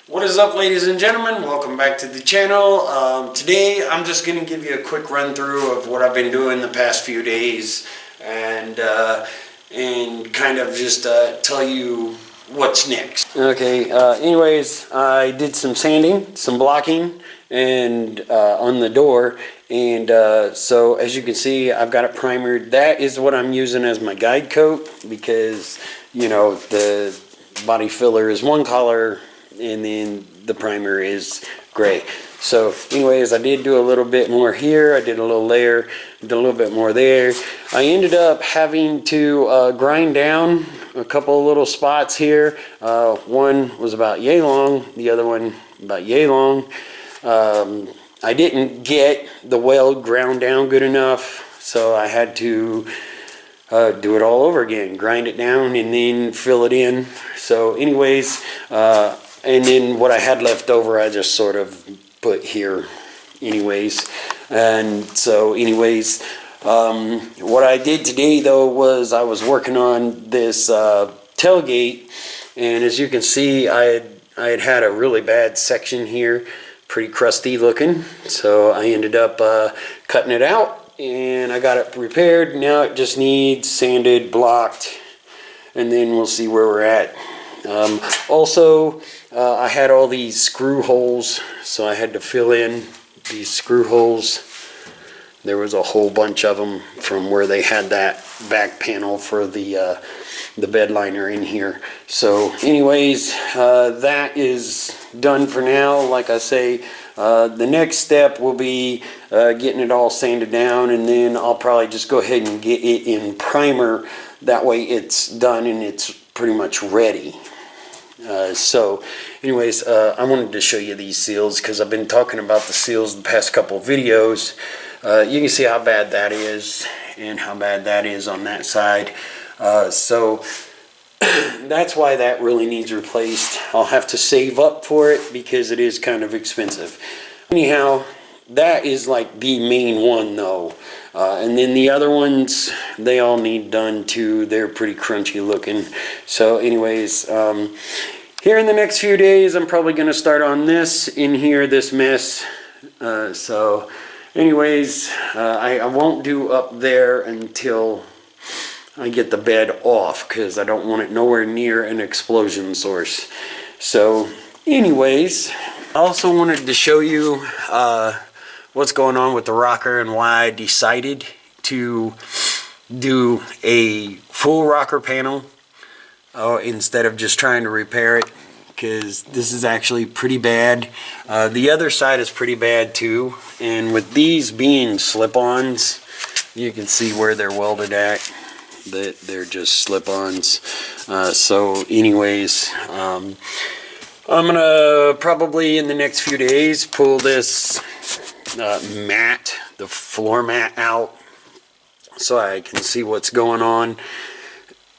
What is up, ladies and gentlemen? Welcome back to the channel. Today I'm just going to give you a quick run through of what I've been doing the past few days and kind of just tell you what's next. Okay, anyways, I did some sanding, some blocking and on the door, and so as you can see, I've got it primered. That is what I'm using as my guide coat because, you know, the body filler is one color and then the primer is gray. So anyways, I did do a little bit more here. I did a little layer, did a little bit more there. I ended up having to grind down a couple of little spots here. One was about yay long, the other one about yay long. I didn't get the weld ground down good enough, so I had to do it all over again, grind it down and then fill it in. So anyways, and then what I had left over I just sort of put here anyways. And so anyways, what I did today though was I was working on this tailgate, and as you can see I had a really bad section here, pretty crusty looking, so I ended up cutting it out and I got it repaired. Now it just needs sanded, blocked, and then we'll see where we're at. Also, I had all these screw holes, so I had to fill in these screw holes. There was a whole bunch of them from where they had that back panel for the bed liner in here. So anyways, that is done for now. Like I say, the next step will be getting it all sanded down, and then I'll probably just go ahead and get it in primer. That way it's done and it's pretty much ready. So anyways, I wanted to show you these seals because I've been talking about the seals the past couple of videos. You can see how bad that is and how bad that is on that side. So that's why that really needs replaced. I'll have to save up for it because it is kind of expensive. Anyhow, that is like the main one though. And then the other ones, they all need done too. They're pretty crunchy looking. So anyways, here in the next few days, I'm probably going to start on this in here, this mess. So anyways, I won't do up there until I get the bed off because I don't want it nowhere near an explosion source. So anyways, I also wanted to show you what's going on with the rocker and why I decided to do a full rocker panel instead of just trying to repair it, because this is actually pretty bad. The other side is pretty bad too, and with these being slip-ons, you can see where they're welded at, that they're just slip-ons. So anyways, I'm gonna probably in the next few days pull this mat, the floor mat, out so I can see what's going on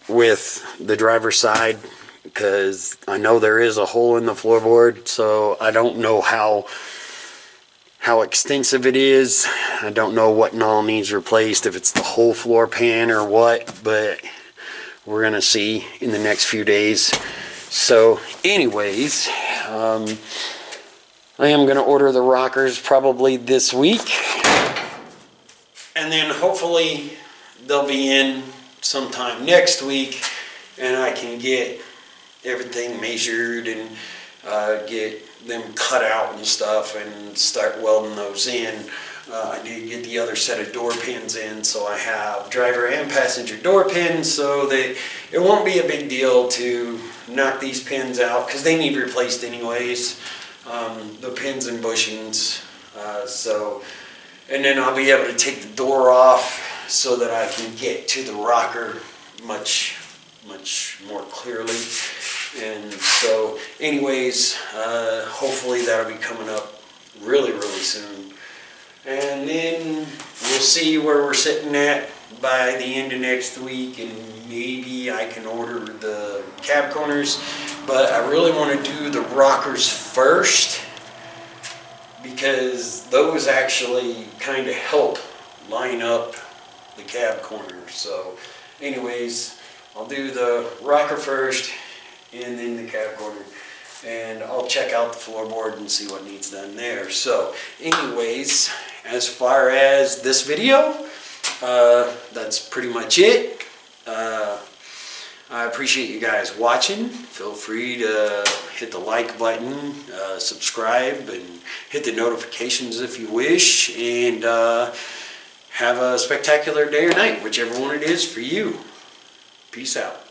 with the driver's side, because I know there is a hole in the floorboard, so I don't know how extensive it is. I don't know what and all needs replaced, if it's the whole floor pan or what, but we're gonna see in the next few days. So anyways, I am going to order the rockers probably this week, and then hopefully they'll be in sometime next week, and I can get everything measured and get them cut out and stuff and start welding those in. I did get the other set of door pins in, so I have driver and passenger door pins, so that it won't be a big deal to knock these pins out because they need replaced anyways. The pins and bushings, and then I'll be able to take the door off so that I can get to the rocker much more clearly. And so anyways, hopefully that'll be coming up really soon, and then we'll see where we're sitting at by the end of next week, and maybe I can order the cab corners. But I really want to do the rockers first because those actually kind of help line up the cab corners. So anyways, I'll do the rocker first and then the cab corner. and I'll check out the floorboard and see what needs done there. So anyways, as far as this video, that's pretty much it. I appreciate you guys watching. Feel free to hit the like button, subscribe, and hit the notifications if you wish, and have a spectacular day or night, whichever one it is for you. Peace out.